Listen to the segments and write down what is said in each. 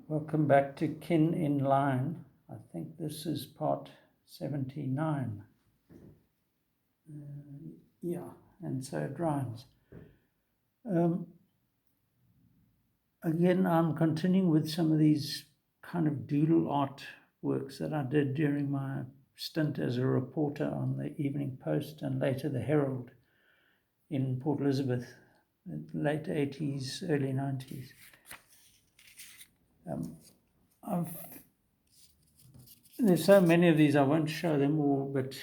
Welcome back to Kin in Line. I think this is part 79. And so it rhymes. Again, I'm continuing with some of these kind of doodle art works that I did during my stint as a reporter on the Evening Post and later the Herald in Port Elizabeth, late 80s, early 90s. There's so many of these, I won't show them all, but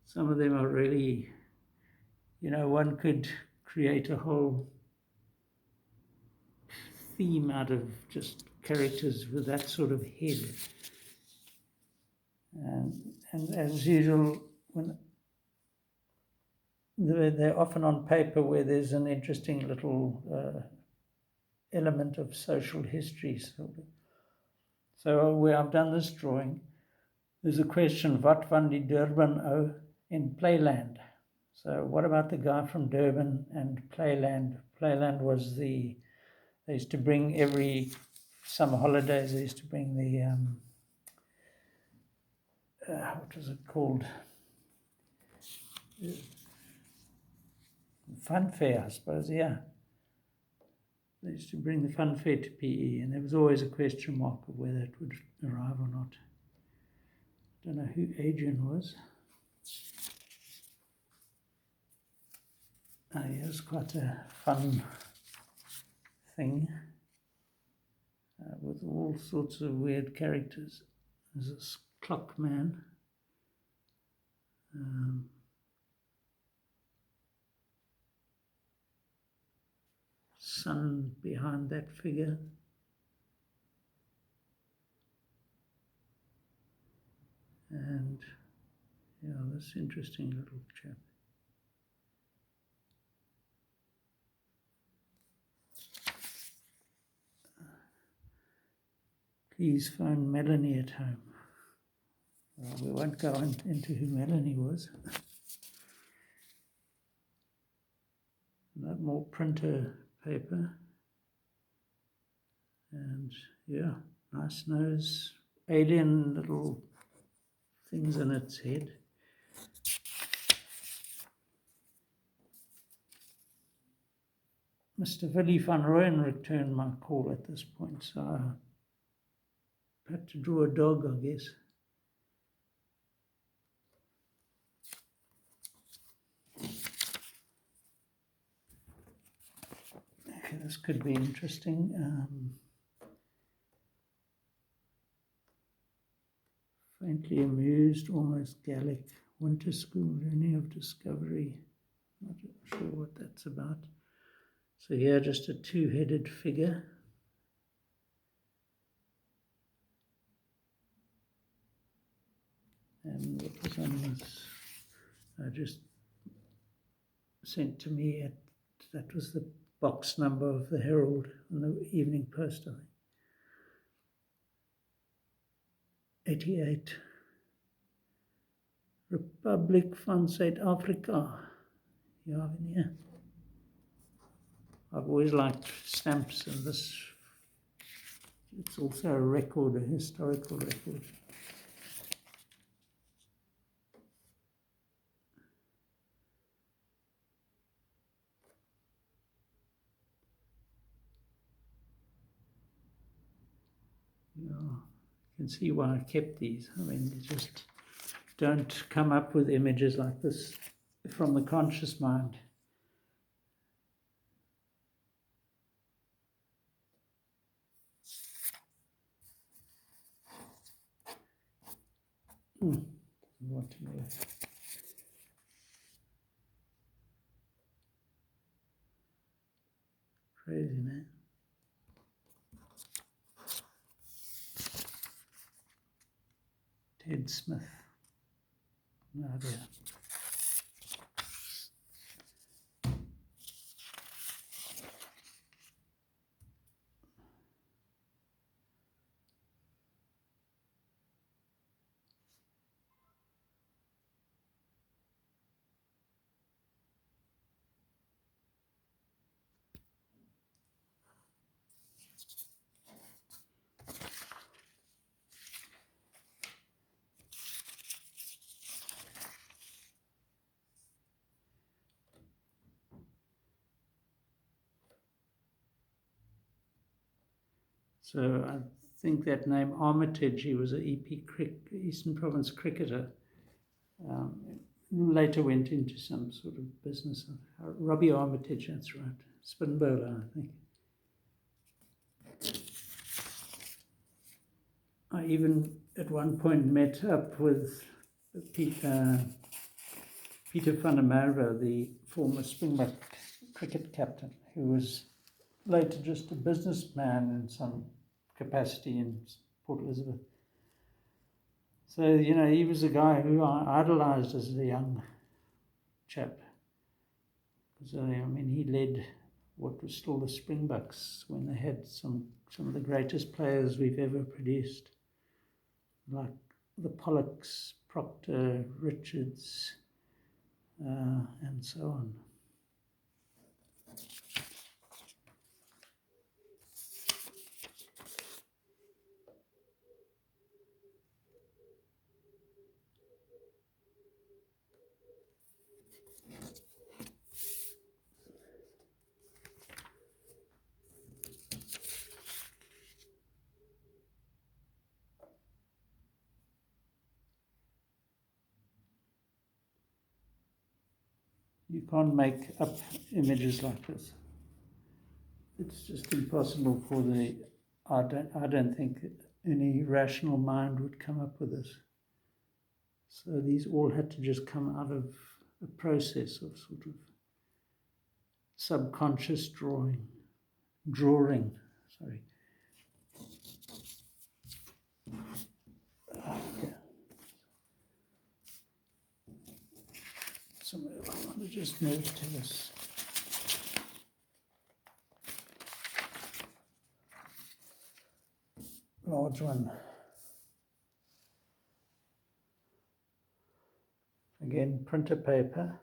some of them are really, one could create a whole theme out of just characters with that sort of head. And as usual, when they're often on paper where there's an interesting little element of social history. So where I've done this drawing, there's a question, wat van die Durban ou in Playland? So what about the guy from Durban and Playland? Playland was they used to bring every summer holidays, they used to bring the, what was it called? Fun fair, I suppose, yeah. They used to bring the fun fair to PE, and there was always a question mark of whether it would arrive or not. I don't know who Adrian was. It was quite a fun thing with all sorts of weird characters. There's this clock man. Sun behind that figure. And this interesting little chap. Please phone Melanie at home. Well, we won't go into who Melanie was. Not more printer paper. And nice nose, alien little things in its head. Mr. Willie van Rooyen returned my call at this point, so I had to draw a dog, I guess. Okay, this could be interesting. Faintly amused, almost Gallic, winter school learning of discovery. Not sure what that's about. So here, just a two-headed figure. And what was on this? Just sent to me that was the box number of the Herald and the Evening Post, I think. 88. Republic van Zuid-Afrika. Yeah. I've always liked stamps, and this, it's also a record, a historical record. Yeah, you can see why I kept these. I mean, you just don't come up with images like this from the conscious mind. Want to know. Crazy, man. Ted Smith. No idea. So I think that name Armitage, he was an Eastern Province cricketer. Later went into some sort of business. Robbie Armitage, that's right. Spin bowler, I think. I even at one point met up with Peter van der Merwe, the former Springbok cricket captain, who was later just a businessman in some capacity in Port Elizabeth. So, you know, he was a guy who I idolized as a young chap. Because, I mean, he led what was still the Springboks when they had some of the greatest players we've ever produced, like the Pollocks, Proctor, Richards, and so on. You can't make up images like this. It's just impossible for I don't think any rational mind would come up with this. So these all had to just come out of a process of sort of subconscious drawing, sorry. Okay. So I want to just move to this. Large one. Again, printer paper.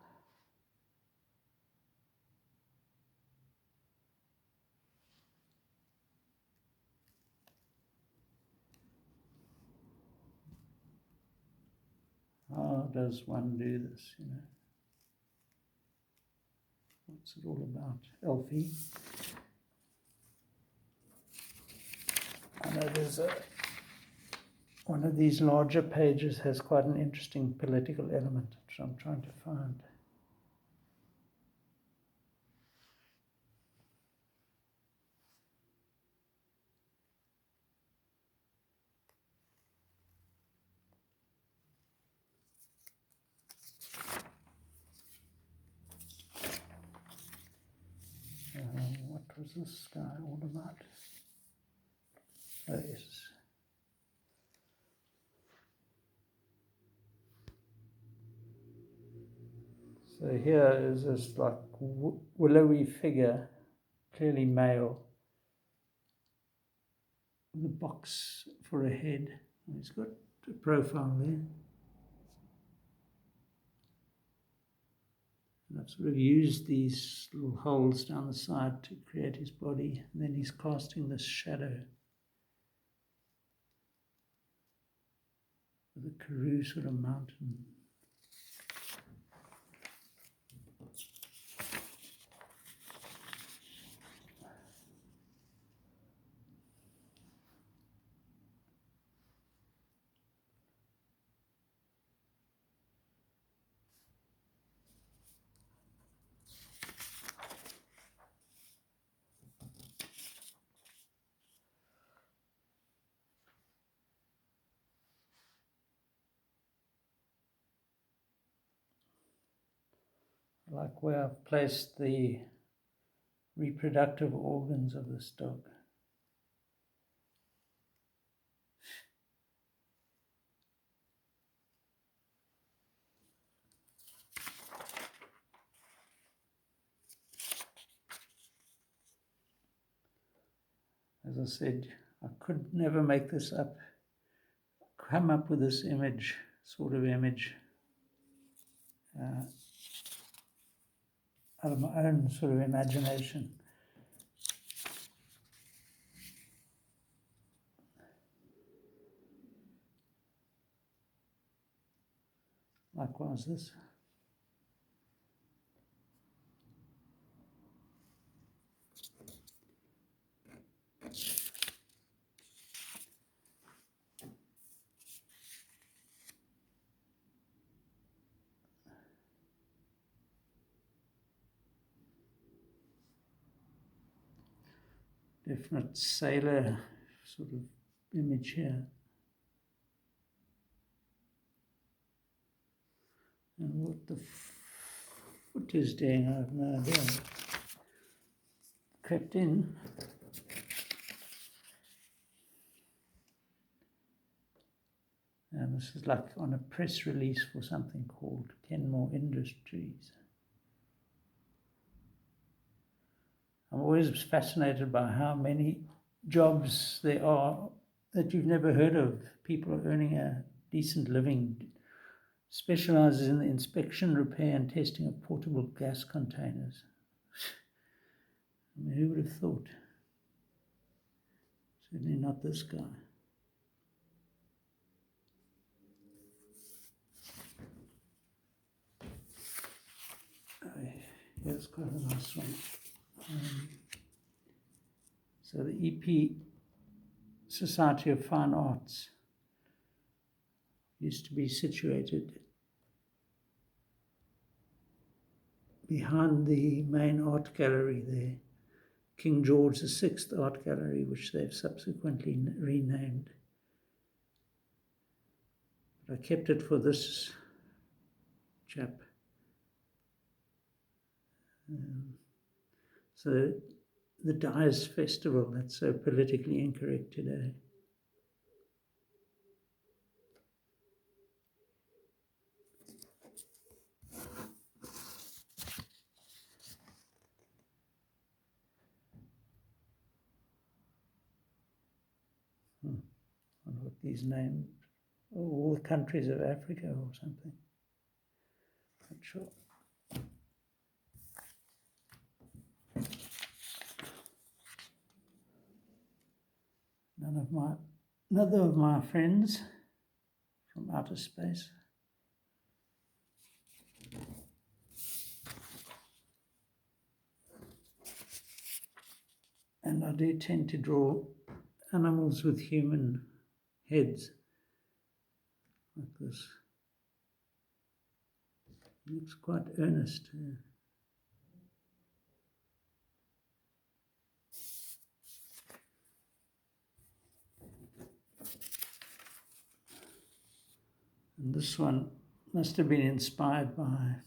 How does one do this, you know? What's it all about? Elfie. I know there's one of these larger pages has quite an interesting political element, which I'm trying to find. What was this guy all about? Oh, yes. So here is this like willowy figure, clearly male, with a box for a head. He's got a profile there. And I've sort of used these little holes down the side to create his body. And then he's casting this shadow with a Karoo sort of mountain. Like where I've placed the reproductive organs of this dog. As I said, I could never make this up, come up with this image, sort of image, out of my own sort of imagination. Likewise this. definite sailor sort of image here. And what the foot is doing, I have no idea. Crept in. And this is like on a press release for something called Kenmore Industries. I'm always fascinated by how many jobs there are that you've never heard of. People are earning a decent living. Specializes in the inspection, repair, and testing of portable gas containers. I mean, who would have thought? Certainly not this guy. Here's quite a nice one. So the EP Society of Fine Arts used to be situated behind the main art gallery there, King George VI Art Gallery, which they've subsequently renamed. But I kept it for this chap. So the Dyers Festival, that's so politically incorrect today. I wonder what these names, all the countries of Africa or something. Not sure. Another of my friends from outer space. And I do tend to draw animals with human heads, like this. It looks quite earnest. And this one must have been inspired by, I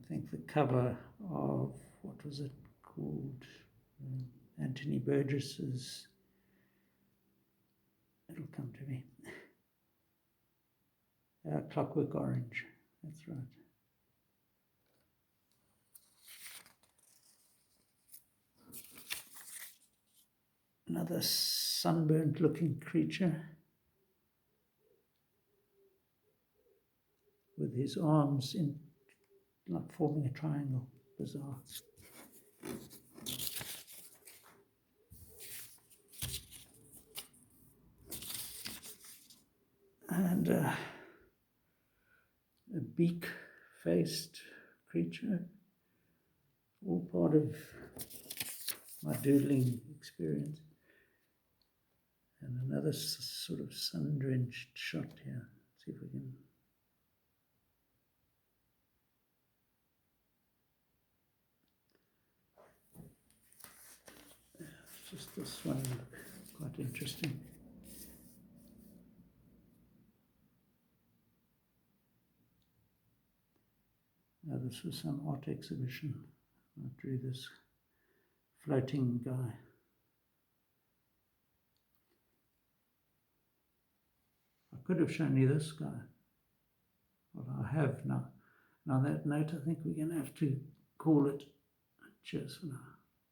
think, the cover of, what was it called? Anthony Burgess's, it'll come to me. Clockwork Orange, that's right. Another sunburnt looking creature with his arms in, like forming a triangle. Bizarre. And a beak-faced creature, all part of my doodling experience. And another sort of sun-drenched shot here. Let's see if we can. Just this one, quite interesting. Now, this was some art exhibition. I drew this floating guy. I could have shown you this guy. Well, I have now. Now that note, I think we're going to have to call it. Cheers for now.